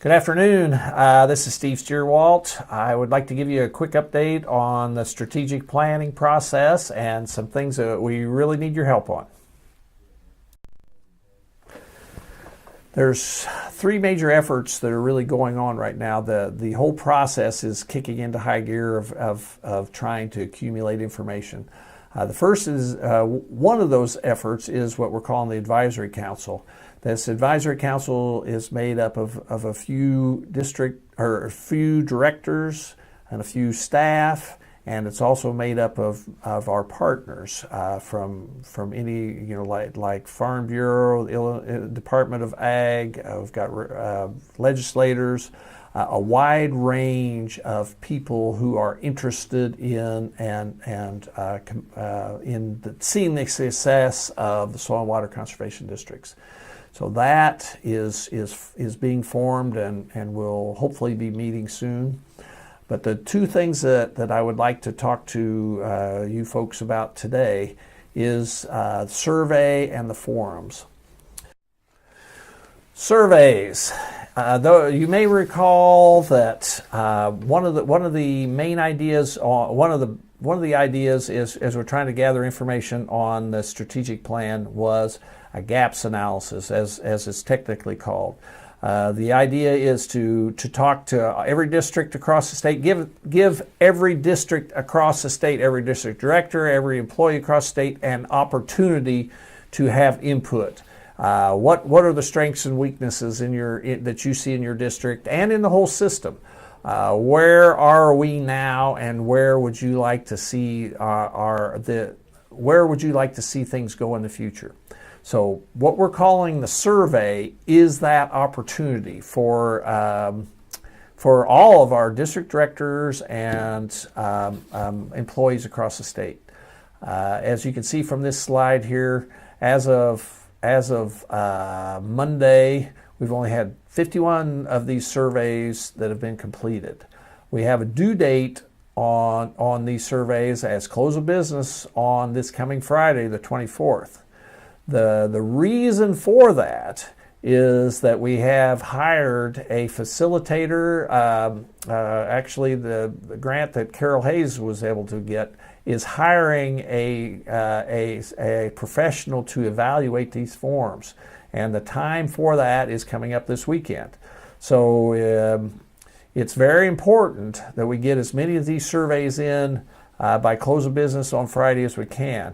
Good afternoon. This is Steve Stierwalt. I would like to give you a quick update on the strategic planning process and some things that we really need your help on. There's three major efforts that are really going on right now. The whole process is kicking into high gear of trying to accumulate information. The first is one of those efforts is what we're calling the Advisory Council. This Advisory Council is made up of a few directors and a few staff, and it's also made up of our partners from any, like Farm Bureau, Department of Ag. We've got legislators, a wide range of people who are interested in seeing the success of the soil and water conservation districts. So that is being formed and will hopefully be meeting soon. But the two things that I would like to talk to you folks about today is the survey and the forums. Surveys. Though you may recall that one of the main ideas, one of the ideas is, as we're trying to gather information on the strategic plan, was a gaps analysis, as it's technically called. The idea is to talk to every district across the state, give every district across the state, every district director, every employee across the state an opportunity to have input. What are the strengths and weaknesses that you see in your district and in the whole system? Where are we now, and where would you like to see where would you like to see things go in the future? So what we're calling the survey is that opportunity for all of our district directors and employees across the state. As you can see from this slide here, as of Monday, we've only had 51 of these surveys that have been completed. We have a due date on these surveys as close of business on this coming Friday, the 24th. The reason for that is that we have hired a facilitator. Actually, the grant that Carol Hayes was able to get is hiring a professional to evaluate these forms, and the time for that is coming up this weekend. So it's very important that we get as many of these surveys in by close of business on Friday as we can.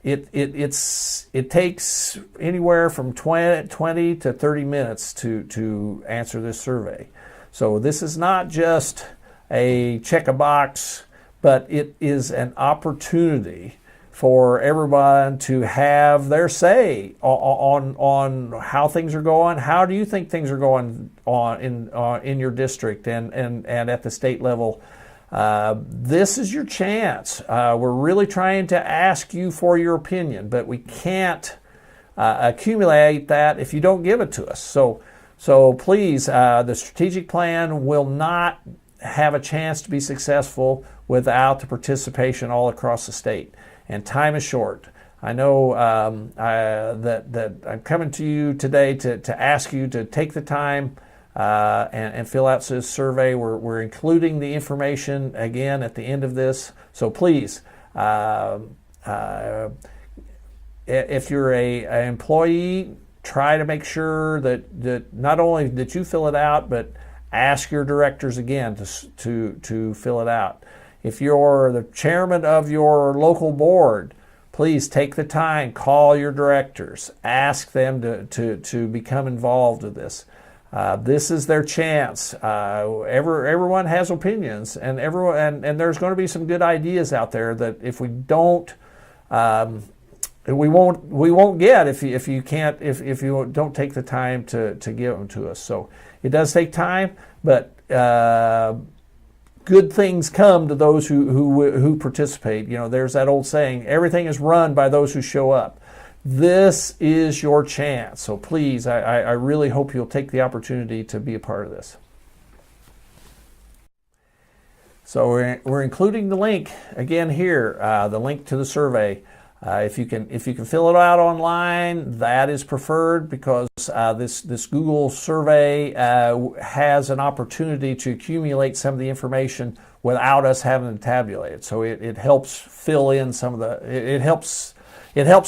It takes anywhere from 20 to 30 minutes to answer this survey. So this is not just a check a box, but it is an opportunity for everyone to have their say on how things are going. How do you think things are going on in your district and at the state level? This is your chance. We're really trying to ask you for your opinion, but we can't accumulate that if you don't give it to us. So please, the strategic plan will not have a chance to be successful without the participation all across the state. And time is short. I know that I'm coming to you today to ask you to take the time and fill out this survey. We're including the information again at the end of this. So please, if you're an employee, try to make sure that not only that you fill it out, but ask your directors again to fill it out. If you're the chairman of your local board, please take the time, call your directors, ask them to become involved with this. This is their chance. Everyone has opinions, and there's going to be some good ideas out there that if we don't, we won't get if you don't take the time to give them to us. So it does take time, but good things come to those who participate. There's that old saying, everything is run by those who show up. This is your chance. So please, I really hope you'll take the opportunity to be a part of this. So we're including the link again here, the link to the survey. If you can fill it out online, that is preferred, because this Google survey has an opportunity to accumulate some of the information without us having to tabulate it. So it helps fill in some of the, it helps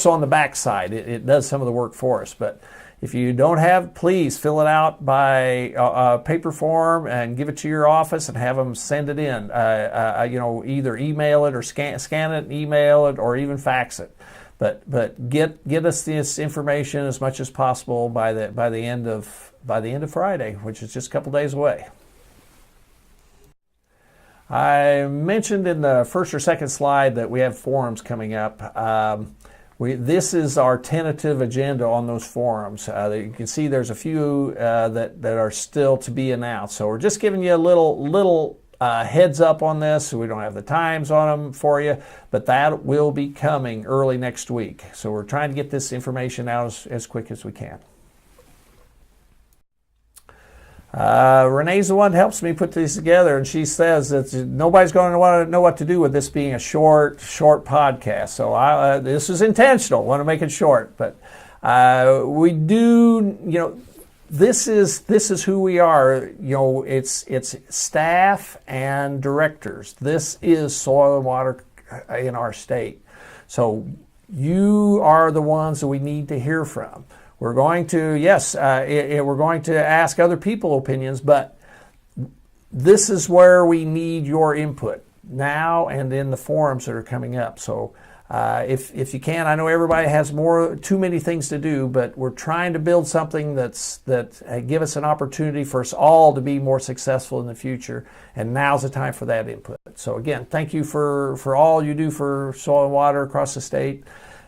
on the backside. It does some of the work for us. But if you don't have, please fill it out by paper form and give it to your office and have them send it in. Either email it or scan it and email it, or even fax it. But get us this information as much as possible by the end of Friday, which is just a couple days away. I mentioned in the first or second slide that we have forums coming up. This is our tentative agenda on those forums. You can see there's a few that are still to be announced. So we're just giving you a little heads up on this. So we don't have the times on them for you, but that will be coming early next week. So we're trying to get this information out as quick as we can. Renee's the one that helps me put these together, and she says that nobody's going to want to know what to do with this being a short podcast. So this is intentional. Want to make it short, but we do. This is who we are. It's staff and directors. This is soil and water in our state. So you are the ones that we need to hear from. We're going to, we're going to ask other people opinions, but this is where we need your input now and in the forums that are coming up. So if you can, I know everybody has too many things to do, but we're trying to build something that give us an opportunity for us all to be more successful in the future. And now's the time for that input. So again, thank you for all you do for soil and water across the state.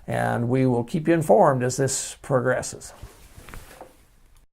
And we will keep you informed as this progresses.